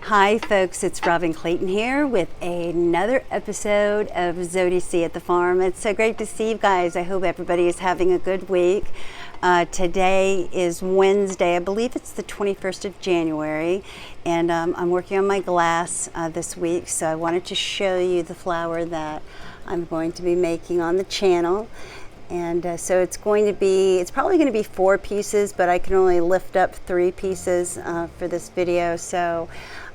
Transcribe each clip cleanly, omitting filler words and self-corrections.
Hi folks, it's Robin Clayton here with another episode of Zodicatthefarm. It's so great to see you guys. I hope everybody is having a good week. Today is Wednesday, I believe it's the 21st of January, and I'm working on my glass this week, so I wanted to show you the flower that I'm going to be making on the channel. And so it's probably going to be 4 pieces, but I can only lift up 3 pieces for this video. So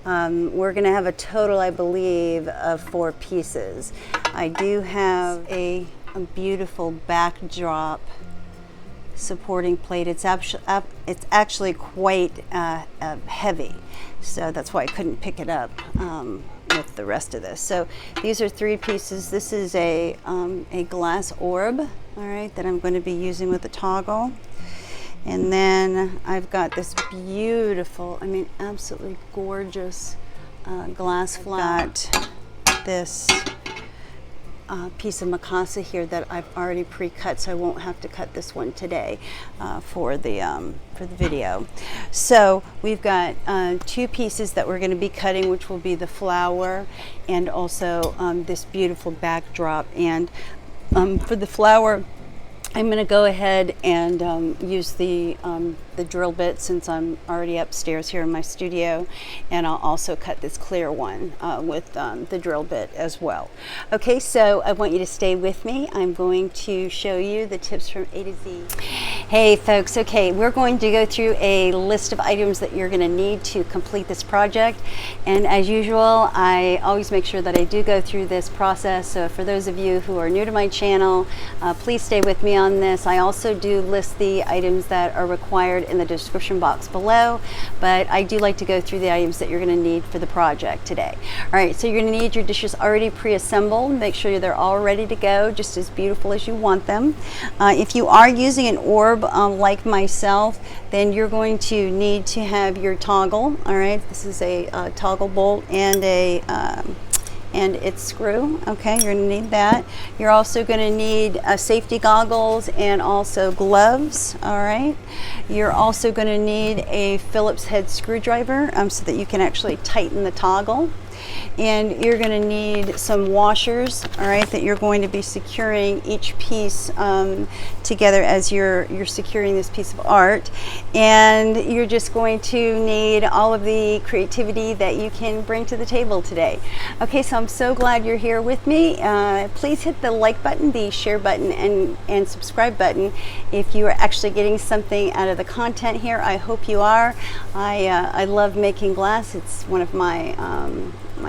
we're going to have a total, I believe, of 4 pieces. I do have a beautiful backdrop supporting plate. It's actually quite heavy, so that's why I couldn't pick it up with the rest of this. So these are 3 pieces. This is a glass orb, all right, that I'm going to be using with a toggle. And then I've got this beautiful, I mean, absolutely gorgeous glass flat. This piece of Mikasa here that I've already pre-cut, so I won't have to cut this one today for the video. So we've got 2 pieces that we're going to be cutting, which will be the flower and also this beautiful backdrop. And for the flower, I'm going to go ahead and use the drill bit, since I'm already upstairs here in my studio, and I'll also cut this clear one with the drill bit as well. Okay, so I want you to stay with me. I'm going to show you the tips from A to Z. Hey folks, okay, we're going to go through a list of items that you're going to need to complete this project, and as usual, I always make sure that I do go through this process. So for those of you who are new to my channel, please stay with me on this. I also do list the items that are required in the description box below, but I do like to go through the items that you're going to need for the project today. All right, so you're going to need your dishes already pre-assembled. Make sure they're all ready to go, just as beautiful as you want them. If you are using an orb like myself, then you're going to need to have your toggle. All right, this is a toggle bolt and its screw. Okay, you're going to need that. You're also going to need safety goggles and also gloves. All right, you're also going to need a Phillips head screwdriver so that you can actually tighten the toggle. And you're going to need some washers, all right, that you're going to be securing each piece together as you're securing this piece of art. And you're just going to need all of the creativity that you can bring to the table today. Okay, so I'm so glad you're here with me. Please hit the like button, the share button, and subscribe button if you are actually getting something out of the content here. I hope you are. I love making glass. It's one of my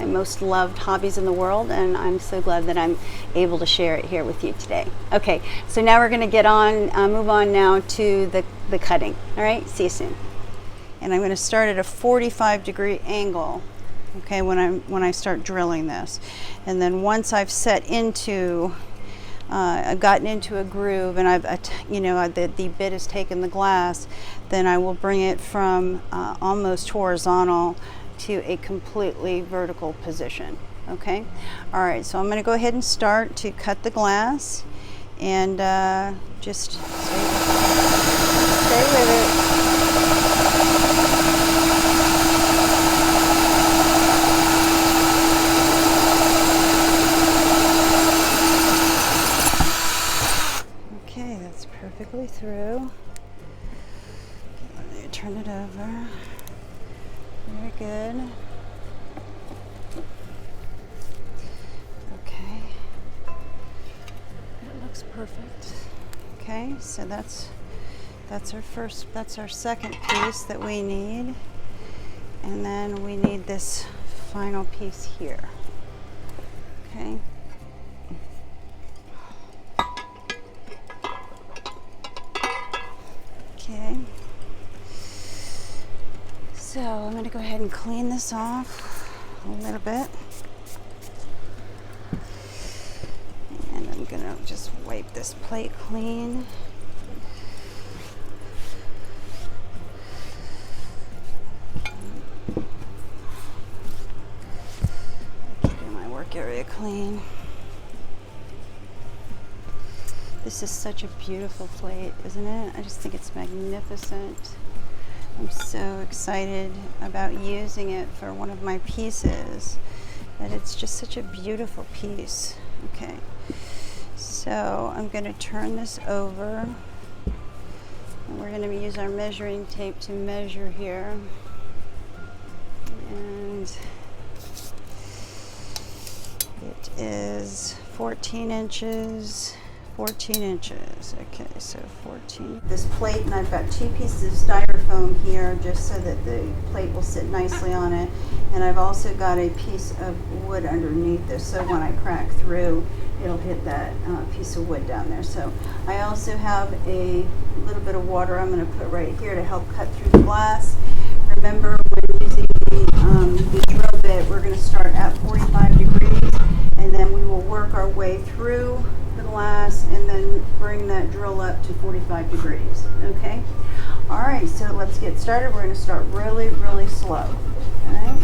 most loved hobbies in the world, and I'm so glad that I'm able to share it here with you today. Okay, so now we're going to get on, move on now to the cutting. All right, see you soon. And I'm going to start at a 45-degree angle. Okay, when I start drilling this, and then once I've set into, I've gotten into a groove, and the bit has taken the glass, then I will bring it from almost horizontal to a completely vertical position. Okay, all right, so I'm going to go ahead and start to cut the glass, and just stay with it. Okay, that's perfectly through. Let me turn it over. Very good. Okay. It looks perfect. Okay, so that's our second piece that we need. And then we need this final piece here. Okay. Okay. So I'm going to go ahead and clean this off a little bit. And I'm going to just wipe this plate clean. Keeping my work area clean. This is such a beautiful plate, isn't it? I just think it's magnificent. I'm so excited about using it for one of my pieces, that it's just such a beautiful piece. Okay, so I'm going to turn this over, and we're going to use our measuring tape to measure here. And it is 14 inches. 14 inches. Okay, so 14. This plate, and I've got 2 pieces of styrofoam here just so that the plate will sit nicely on it. And I've also got a piece of wood underneath this, so when I crack through, it'll hit that piece of wood down there. So I also have a little bit of water I'm going to put right here to help cut through the glass. Remember, when using the drill bit, we're going to start at 45 degrees, and then we will work our way through the glass and then bring that drill up to 45 degrees. Okay? All right, so let's get started. We're going to start really, really slow. Okay?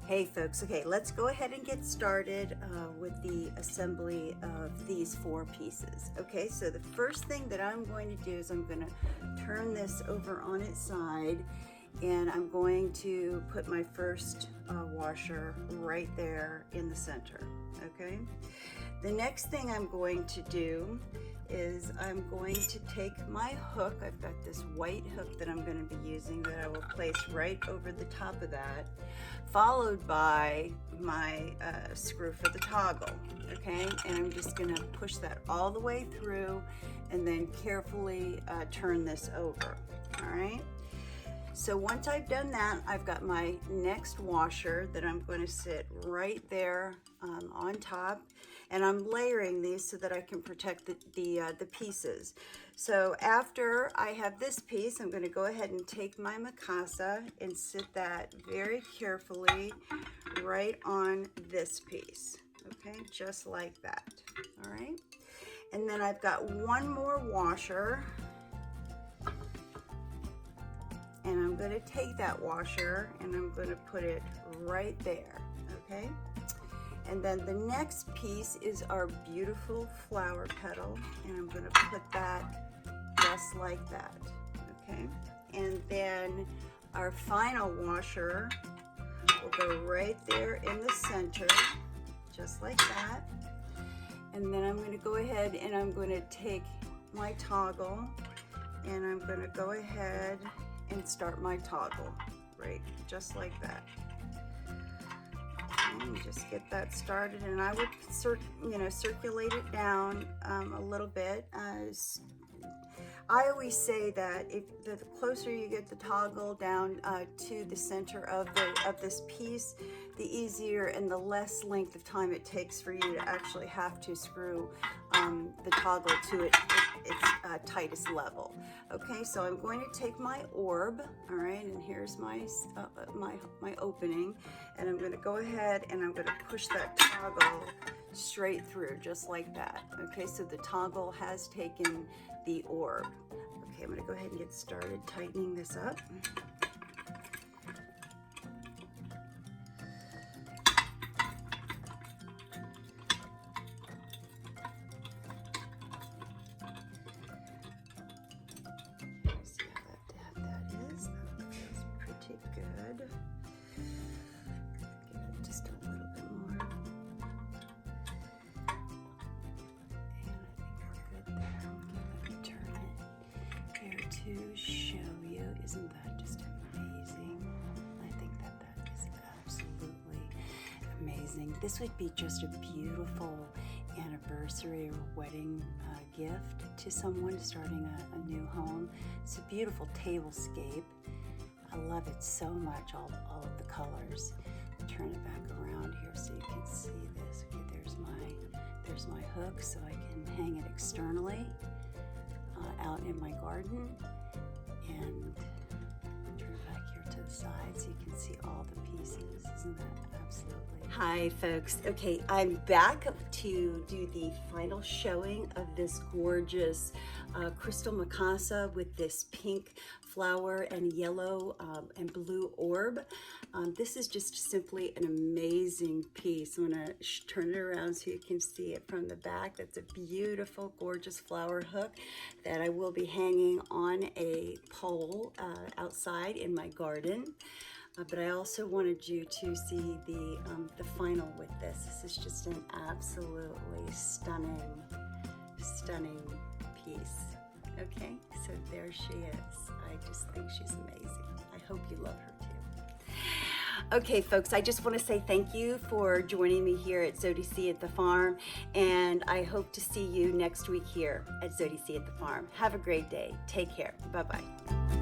Hey folks, okay, let's go ahead and get started with the assembly of these 4 pieces. Okay, so the first thing that I'm going to do is I'm going to turn this over on its side, and I'm going to put my first washer right there in the center. Okay, the next thing I'm going to do is I'm going to take my hook. I've got this white hook that I'm going to be using that I will place right over the top of that, followed by my screw for the toggle. Okay, and I'm just going to push that all the way through and then carefully turn this over. All right, so once I've done that, I've got my next washer that I'm going to sit right there on top, and I'm layering these so that I can protect the pieces. So after I have this piece, I'm going to go ahead and take my Mikasa and sit that very carefully right on this piece. Okay, just like that. All right, and then I've got one more washer, and I'm going to take that washer and I'm going to put it right there. Okay, and then the next piece is our beautiful flower petal, and I'm going to put that just like that. Okay, and then our final washer will go right there in the center, just like that. And then I'm going to go ahead and I'm going to take my toggle, and I'm going to go ahead and start my toggle right just like that. And just get that started, and I would circulate it down a little bit. I always say that if the closer you get the toggle down to the center of this piece, the easier and the less length of time it takes for you to actually have to screw the toggle to its tightest level. Okay, so I'm going to take my orb, all right, and here's my my opening, and I'm going to go ahead and I'm going to push that toggle straight through, just like that. Okay, so the toggle has taken the orb. Okay, I'm going to go ahead and get started tightening this up. See how that is. That feels pretty good. Give it just a little bit more. To show you, isn't that just amazing? I think that is absolutely amazing. This would be just a beautiful anniversary or wedding gift to someone starting a new home. It's a beautiful tablescape. I love it so much, all of the colors. I'll turn it back around here so you can see this. Okay, there's my hook, so I can hang it externally out in my garden, and turn it back here to the side so you can see all the pieces. isn't it? Absolutely. Hi, folks. Okay, I'm back to do the final showing of this gorgeous crystal Mikasa with this pink flower and yellow and blue orb. This is just simply an amazing piece. I'm going to turn it around so you can see it from the back. That's a beautiful, gorgeous flower hook that I will be hanging on a pole outside in my garden. But I also wanted you to see the final with this. This is just an absolutely stunning piece. Okay, so there she is. I just think she's amazing. I hope you love her too. Okay, folks, I just want to say thank you for joining me here at Zodic at the Farm, and I hope to see you next week here at Zodic at the Farm. Have a great day. Take care. Bye-bye.